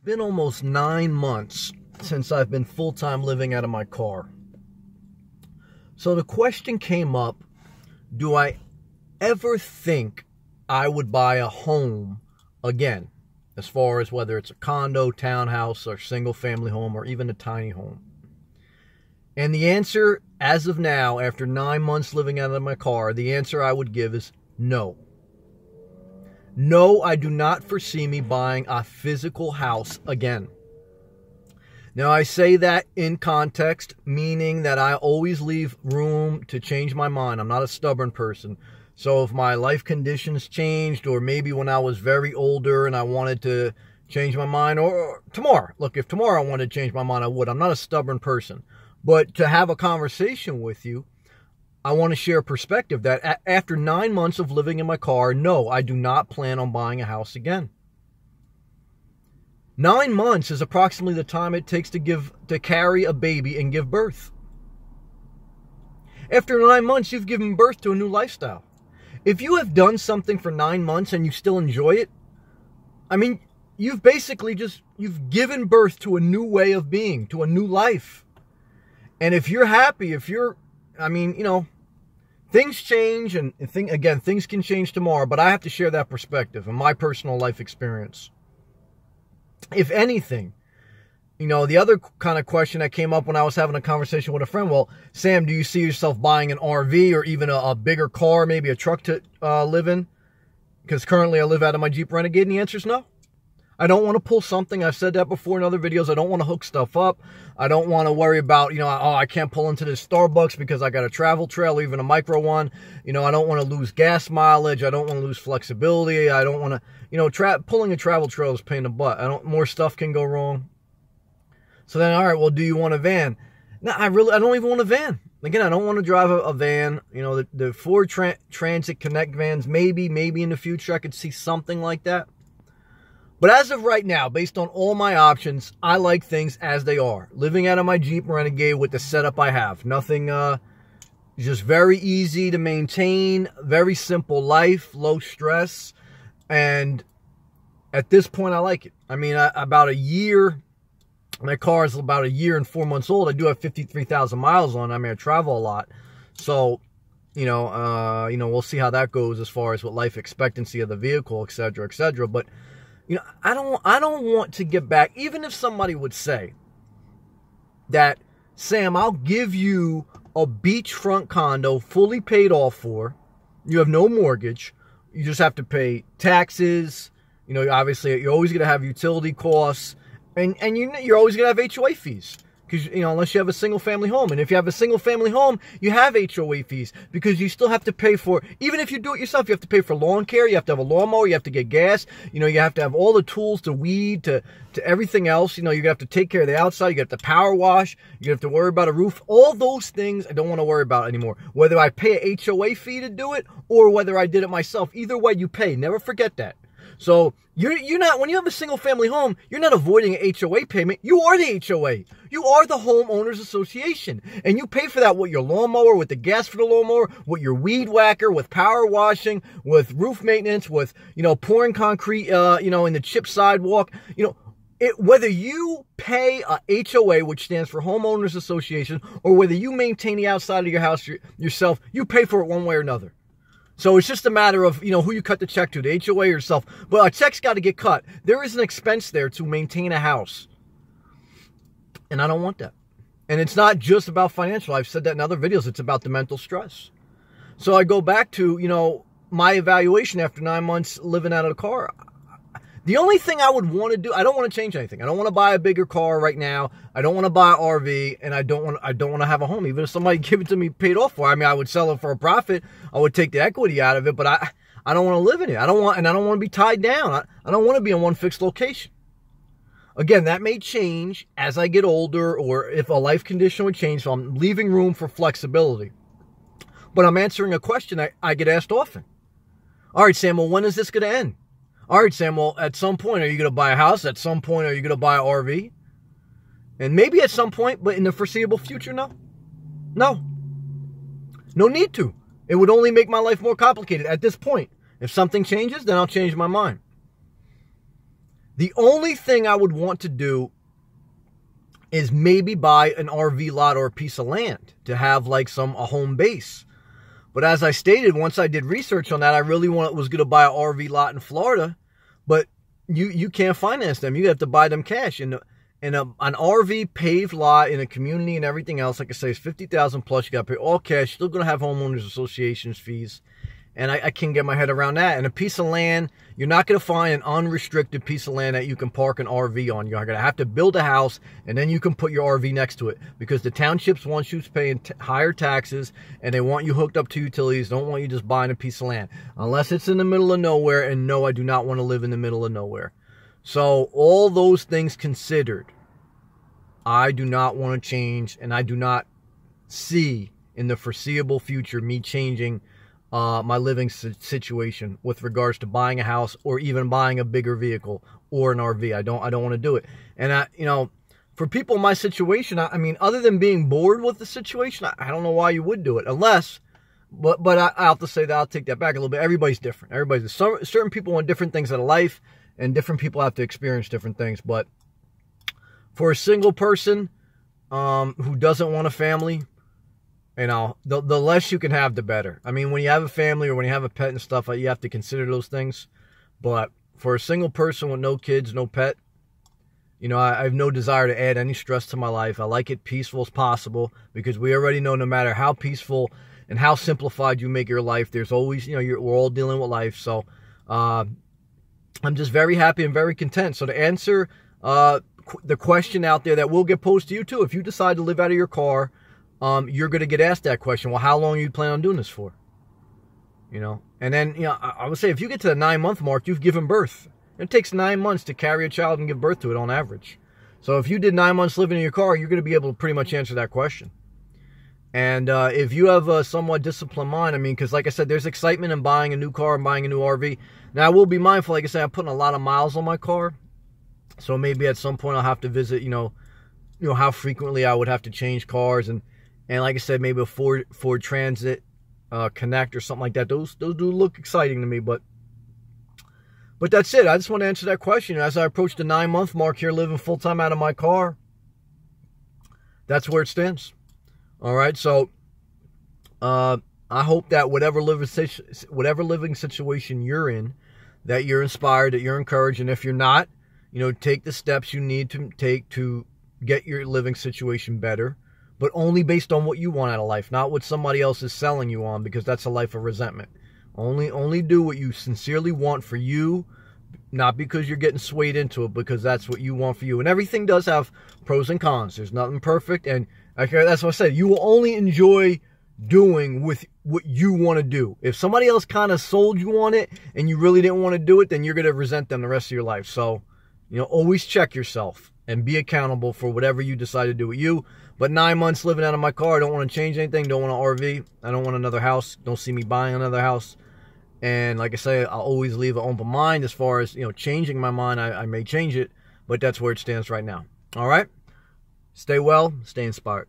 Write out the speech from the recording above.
been almost 9 months since I've been full-time living out of my car. So the question came up, do I ever think I would buy a home again? As far as whether it's a condo, townhouse, or single-family home, or even a tiny home. And the answer, as of now, after 9 months living out of my car, the answer I would give is no. No, I do not foresee me buying a physical house again. Now, I say that in context, meaning that I always leave room to change my mind. I'm not a stubborn person. So if my life conditions changed, or maybe when I was very older and I wanted to change my mind, or tomorrow, look, if tomorrow I wanted to change my mind, I would. I'm not a stubborn person. But to have a conversation with you, I want to share a perspective that after 9 months of living in my car, no, I do not plan on buying a house again. 9 months is approximately the time it takes to carry a baby and give birth. After 9 months, you've given birth to a new lifestyle. If you have done something for 9 months and you still enjoy it, I mean, you've basically you've given birth to a new way of being, to a new life. And if you're happy, things change, and things can change tomorrow, but I have to share that perspective and my personal life experience. If anything, the other kind of question that came up when I was having a conversation with a friend, well, Sam, do you see yourself buying an RV or even a bigger car, maybe a truck to live in? Because currently I live out of my Jeep Renegade, and the answer is no. I don't want to pull something. I've said that before in other videos. I don't want to hook stuff up. I don't want to worry about, I can't pull into this Starbucks because I got a travel trailer, even a micro one. I don't want to lose gas mileage. I don't want to lose flexibility. I don't want to, pulling a travel trailer is a pain in the butt. More stuff can go wrong. So then, all right, well, do you want a van? No, I don't even want a van. Again, I don't want to drive a van. The Ford Transit Connect vans, maybe in the future I could see something like that. But as of right now, based on all my options, I like things as they are. Living out of my Jeep Renegade with the setup I have. Nothing, just very easy to maintain, very simple life, low stress. And at this point, I like it. I mean, about a year, my car is about a year and 4 months old. I do have 53,000 miles on it. I mean, I travel a lot. So, we'll see how that goes as far as what life expectancy of the vehicle, et cetera, et cetera. But, I don't want to get back, even if somebody would say that, Sam, I'll give you a beachfront condo fully paid off for. You have no mortgage. You just have to pay taxes. Obviously, you're always going to have utility costs. And you're always going to have HOA fees. Because, unless you have a single-family home. And if you have a single-family home, you have HOA fees. Because you still have to pay for, even if you do it yourself, you have to pay for lawn care. You have to have a lawnmower. You have to get gas. You have to have all the tools to weed, to everything else. You have to take care of the outside. You have to power wash. You have to worry about a roof. All those things I don't want to worry about anymore. Whether I pay a HOA fee to do it or whether I did it myself. Either way, you pay. Never forget that. So you're not, when you have a single family home, you're not avoiding an HOA payment. You are the HOA. You are the homeowners association. And you pay for that with your lawnmower, with the gas for the lawnmower, with your weed whacker, with power washing, with roof maintenance, with, pouring concrete, in the chip sidewalk. Whether you pay a HOA, which stands for homeowners association, or whether you maintain the outside of your house yourself, you pay for it one way or another. So it's just a matter of, who you cut the check to, the HOA or yourself. But a check's got to get cut. There is an expense there to maintain a house. And I don't want that. And it's not just about financial. I've said that in other videos. It's about the mental stress. So I go back to, my evaluation after 9 months living out of the car. The only thing I would want to do, I don't want to change anything. I don't want to buy a bigger car right now. I don't want to buy an RV, and I don't want to have a home. Even if somebody give it to me paid off for, I would sell it for a profit. I would take the equity out of it, but I don't want to live in it. I don't want to be tied down. I don't want to be in one fixed location. Again, that may change as I get older, or if a life condition would change. So I'm leaving room for flexibility. But I'm answering a question I get asked often. All right, Sam, well, when is this going to end? All right, Sam, well, at some point, are you going to buy a house? At some point, are you going to buy an RV? And maybe at some point, but in the foreseeable future, no. No. No need to. It would only make my life more complicated at this point. If something changes, then I'll change my mind. The only thing I would want to do is maybe buy an RV lot or a piece of land to have like a home base. But as I stated, once I did research on that, I really was going to buy an RV lot in Florida, but you can't finance them. You have to buy them cash. And an RV paved lot in a community and everything else, like I say, is $50,000 plus. You got to pay all cash. You're still going to have homeowners associations fees. And I can't get my head around that. And a piece of land, you're not going to find an unrestricted piece of land that you can park an RV on. You're going to have to build a house, and then you can put your RV next to it. Because the townships want you paying higher taxes, and they want you hooked up to utilities. Don't want you just buying a piece of land. Unless it's in the middle of nowhere, and no, I do not want to live in the middle of nowhere. So all those things considered, I do not want to change, and I do not see in the foreseeable future me changing my living situation with regards to buying a house or even buying a bigger vehicle or an RV. I don't want to do it. And for people in my situation, I mean, other than being bored with the situation, I don't know why you would do it unless, but I have to say that I'll take that back a little bit. Everybody's different. Certain people want different things out of life, and different people have to experience different things. But for a single person who doesn't want a family, the less you can have, the better. I mean, when you have a family or when you have a pet and stuff, you have to consider those things. But for a single person with no kids, no pet, I have no desire to add any stress to my life. I like it peaceful as possible, because we already know no matter how peaceful and how simplified you make your life, there's always, we're all dealing with life. So I'm just very happy and very content. So to answer the question out there that will get posed to you too, if you decide to live out of your car, you're going to get asked that question. Well, how long are you planning on doing this for? And then, I would say if you get to the 9-month mark, you've given birth. It takes 9 months to carry a child and give birth to it on average. So if you did 9 months living in your car, you're going to be able to pretty much answer that question. And if you have a somewhat disciplined mind, I mean, because like I said, there's excitement in buying a new car and buying a new RV. Now, I will be mindful, like I said, I'm putting a lot of miles on my car. So maybe at some point I'll have to visit, how frequently I would have to change cars. And like I said, maybe a Ford Transit Connect or something like that. Those do look exciting to me, but that's it. I just want to answer that question. As I approach the 9-month mark here, living full-time out of my car, that's where it stands. All right, so I hope that whatever living situation you're in, that you're inspired, that you're encouraged, and if you're not, take the steps you need to take to get your living situation better, but only based on what you want out of life, not what somebody else is selling you on, because that's a life of resentment. Only do what you sincerely want for you, not because you're getting swayed into it, because that's what you want for you. And everything does have pros and cons. There's nothing perfect, and that's what I said. You will only enjoy doing with what you want to do. If somebody else kind of sold you on it and you really didn't want to do it, then you're going to resent them the rest of your life. So, always check yourself and be accountable for whatever you decide to do with you. But 9 months living out of my car, I don't want to change anything. Don't want an RV. I don't want another house. Don't see me buying another house. And like I say, I'll always leave an open mind. As far as, changing my mind, I may change it. But that's where it stands right now. All right? Stay well. Stay inspired.